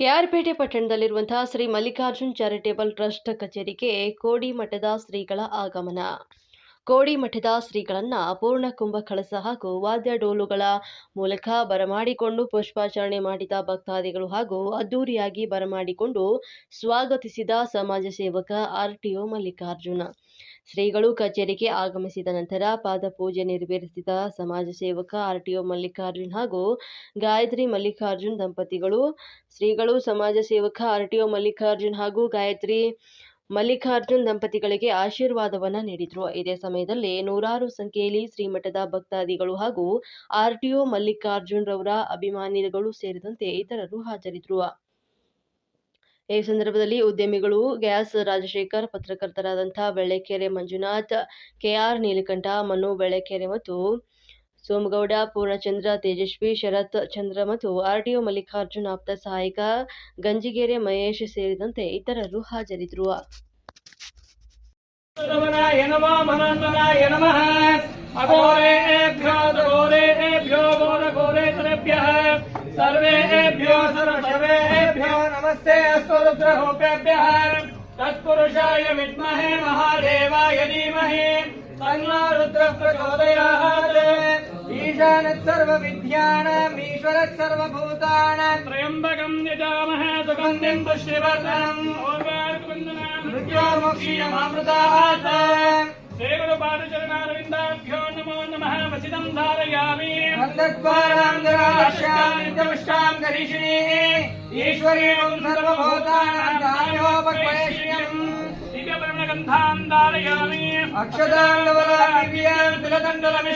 KR Pete ಪಟ್ಟಣದಲ್ಲಿರುವಂತಹ Shri Mallikarjun charitable trust ಕಚೇರಿಗೆ ಕೋಡಿಮಠದ ಶ್ರೀಗಳ ಆಗಮನ. ಕೋಡಿಮಠದ ಶ್ರೀಗಳನ್ನ ಪೂರ್ಣ ಕುಂಭ ಕಳಸ ಹಾಗೂ ವಾದ್ಯ ಡೋಲುಗಳ ಮೂಲಕ ಬರಮಾಡಿಕೊಂಡು ಪುಷ್ಪಾಚರಣೆ ಮಾಡಿದ ಭಕ್ತಾದಿಗಳು ಹಾಗೂ ಅದ್ದೂರಿಯಾಗಿ ಬರಮಾಡಿಕೊಂಡು ಸ್ವಾಗತಿಸಿದ ಸಮಾಜ ಸೇವಕ ಆರ್ಟಿಒ ಮಲ್ಲಿಕಾರ್ಜುನ ಶ್ರೀಗಳು ಕಚೇರಿಗೆ ಆಗಮಿಸಿದ ನಂತರ ಪಾದಪೂಜೆ ನೆರವೇರಿಸಿದ ಸಮಾಜ ಸೇವಕ ಆರ್ಟಿಒ ಮಲ್ಲಿಕಾರ್ಜುನ್ ಹಾಗೂ ಗಾಯತ್ರಿ ಮಲ್ಲಿಕಾರ್ಜುನ್ ದಂಪತಿಗಳು. ಶ್ರೀಗಳು ಸಮಾಜ ಸೇವಕ ಆರ್ಟಿಒ ಮಲ್ಲಿಕಾರ್ಜುನ್ ಹಾಗೂ ಗಾಯತ್ರಿ ಮಲ್ಲಿಕಾರ್ಜುನ್ ದಂಪತಿಗಳಿಗೆ ಆಶೀರ್ವಾದವನ್ನ ನೀಡಿದರು. ಇದೇ ಸಮಯದಲ್ಲಿ ನೂರಾರು ಸಂಖ್ಯೆಯಲ್ಲಿ ಶ್ರೀಮಠದ ಭಕ್ತಾದಿಗಳು ಹಾಗೂ ಆರ್ಟಿಒ ಮಲ್ಲಿಕಾರ್ಜುನ್ ರವರ ಅಭಿಮಾನಿಗಳು ಸೇರಿದಂತೆ ಇತರರು ಹಾಜರಿದ್ದರು. ಈ ಸಂದರ್ಭದಲ್ಲಿ ಉದ್ಯಮಿಗಳು ಗ್ಯಾಸ್ ರಾಜಶೇಖರ್, ಪತ್ರಕರ್ತರಾದಂತಹ ಬೆಳ್ಳೆಕೆರೆ ಮಂಜುನಾಥ್, ಕೆಆರ್ ನೀಲಕಂಠ, ಮನು ಬೆಳ್ಳೆಕೆರೆ ಮತ್ತು ಸೋಮಗೌಡ, ಪೂರ್ಣಚಂದ್ರ, ತೇಜಸ್ವಿ, ಶರತ್ ಚಂದ್ರ ಮತ್ತು ಆರ್ಟಿಒ ಮಲ್ಲಿಕಾರ್ಜುನ್ ಆಪ್ತ ಸಹಾಯಕ ಗಂಜಿಗೆರೆ ಮಹೇಶ್ ಸೇರಿದಂತೆ ಇತರರು ಹಾಜರಿದ್ದರು. सर्वेभ्यो सर्वशवेभ्यो नमस्ते अस्तु रुद्रहोपेभ्यः तत्पुरुषाय विद्महे महादेवाय धीमहि तन्नो रुद्रः प्रचोदयात् ईशानः सर्वविद्यानाम् ईश्वरः सर्वभूतानां त्र्यम्बकं यजामहे सुगन्धिं पुष्टिवर्धनम् मृत्योर्मुक्षीयमामृतात् श्रीगुरुपादचरणारविन्दाभ्यो नमो नमः वसितं धारयामि नित्यपुष्टां करिष्ये ईश्वरीं सर्वभूतानां दानोपक्लेश्यम् दिव्यपर्णगन्धां धारयामि अक्षतां लवलां तिलतण्डलमिश्रम्